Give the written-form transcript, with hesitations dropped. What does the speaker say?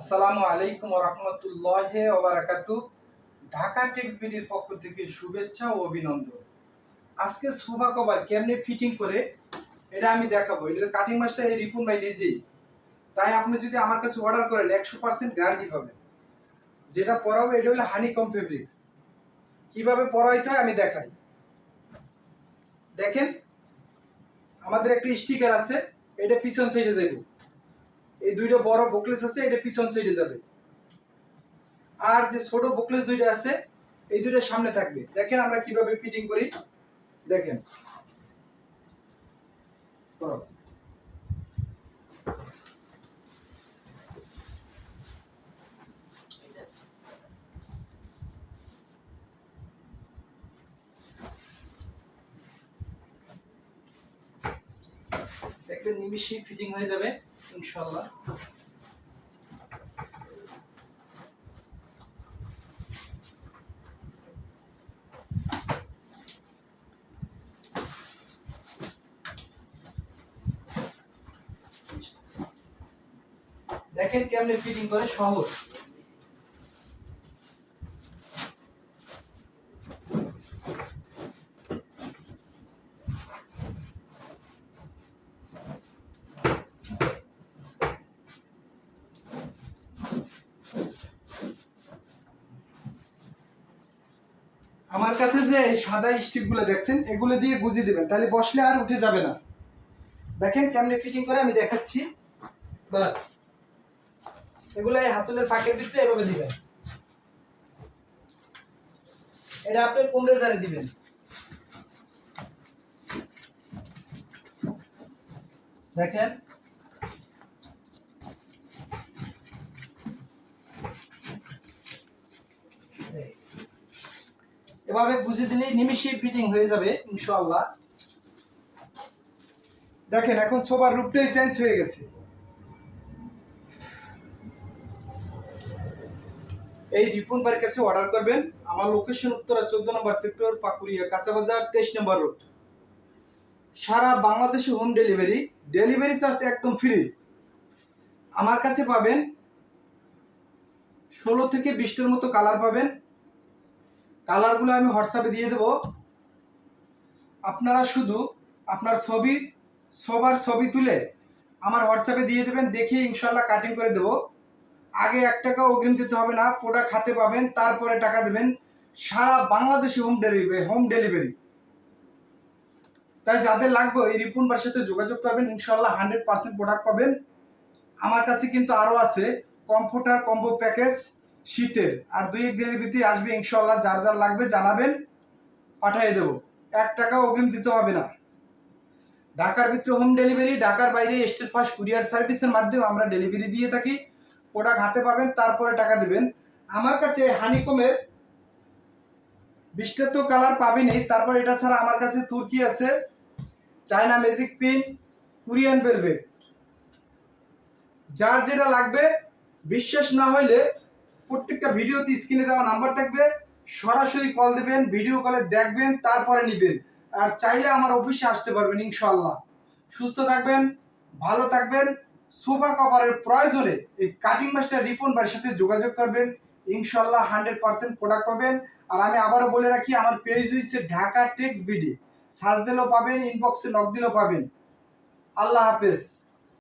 আসসালামু আলাইকুম ওয়া রাহমাতুল্লাহি ওয়া বারাকাতুহু। ঢাকা টেক্স বিডির পক্ষ থেকে শুভেচ্ছা ও অভিনন্দন। আজকে সোফা কভার কেমনে ফিটিং করে এটা আমি দেখাবো। এটার কাটিং মাস্টার এই রিপুন ভাই নিজেই। তাই আপনি যদি আমার কাছে অর্ডার করেন 100% গ্যারান্টি পাবেন। যেটা পরাবো এটা হলো হানিকম ফেব্রিক্স। কিভাবে পরাইতে হয় আমি দেখাই। দেখেন আমাদের একটা স্টিকার আছে, এটা পিছন সাইডে যাবে। এই দুইটা বড় বকলেস আছে, এটা পিছন সাইডে যাবে। আর যে ছোট বুকলেস দুইটা আছে এই দুইটা সামনে থাকবে। দেখেন আমরা কিভাবে ফিটিং করি, দেখেন। দেখবেন নিমিশেই ফিটিং হয়ে যাবে ইনশাআল্লাহ। দেখেন কেমনে ফিটিং করে, সহজ। আমার কাছে যে সাদা স্টিকগুলো দেখছেন এগুলো দিয়ে গুজিয়ে দিবেন, তাহলে বসলে আর উঠে যাবে না। দেখেন কেমনে ফিটিং করে আমি দেখাচ্ছি। বাস এগুলো এই হাতুলের ফাঁকের ভিতরে এভাবে দিবেন। এটা আপনি কোমরের ধারে দিবেন। দেখেন এভাবে গুজে দিলেই নিমিশেই ফিটিং হয়ে যাবে ইনশাআল্লাহ। দেখেন এখন সোফার রূপটাই চেঞ্জ হয়ে গেছে। এই রিপুন ভাইয়ের কাছে অর্ডার করবেন। আমার লোকেশন উত্তরা 14 নম্বর সেক্টর, পাকুড়িয়া, কাঁচাবাজার, 23 নম্বর রোড। সারা বাংলাদেশে হোম ডেলিভারি, ডেলিভারি চার্জ একদম ফ্রি। আমার কাছে পাবেন 16 থেকে 20টার মতো কালার পাবেন। কালারগুলো আমি হোয়াটসঅ্যাপে দিয়ে দেবো। আপনারা শুধু আপনার সবার ছবি তুলে আমার হোয়াটসঅ্যাপে দিয়ে দেবেন, দেখে ইনশাল্লাহ কাটিং করে দেবো। আগে 1 টাকাও অগ্রিম দিতে হবে না, প্রোডাক্ট হাতে পাবেন, তারপরে টাকা দেবেন। সারা বাংলাদেশে হোম ডেলিভারি। তাই যাদের লাগবে এই রিপুন ভাইয়ের সাথে যোগাযোগ করবেন, ইনশাল্লাহ 100% প্রোডাক্ট পাবেন। আমার কাছে কিন্তু আরও আছে কমফোর্টার কম্বো প্যাকেজ শীতের, আর 2-1 দিনের ভিতরে আসবে ইনশাল্লাহ। যার যার লাগবে জানাবেন, পাঠিয়ে দেবো। 1 টাকাও অগ্রিম দিতে হবে না। ঢাকার ভিতরে হোম ডেলিভারি, ঢাকার বাইরে স্টেট ফাস্ট কুরিয়ার সার্ভিসের মাধ্যমে আমরা ডেলিভারি দিয়ে থাকি। প্রোডাক্ট হাতে পাবেন, তারপরে টাকা দিবেন। আমার কাছে হানিকমের 20টা তো কালার পাবেনই, তারপর এটা ছাড়া আমার কাছে তুর্কি আছে, China magic pin, Korean velvet. যার যেটা লাগবে, বিশ্বাস না হইলে প্রত্যেকটা ভিডিওতে স্ক্রিনে দেওয়া নাম্বার থাকবে, সরাসরি কল দিবেন, ভিডিও কলে দেখবেন, তারপরে নেবেন। আর চাইলে আমার অফিসে আসতে পারবেন ইনশাআল্লাহ। সুস্থ থাকবেন, ভালো থাকবেন। সোফা কভারের প্রয়োজনে এই কাটিং মাস্টার রিপন ভাইয়ের সাথে যোগাযোগ করবেন, ইনশাআল্লাহ 100% প্রোডাক্ট পাবেন। আর আমি আবারও বলে রাখি, আমার পেজ হচ্ছে ঢাকা টেক্স বিডি। সার্চ দিলেও পাবেন, ইনবক্সে নক দিলেও পাবেন। আল্লাহ হাফেজ।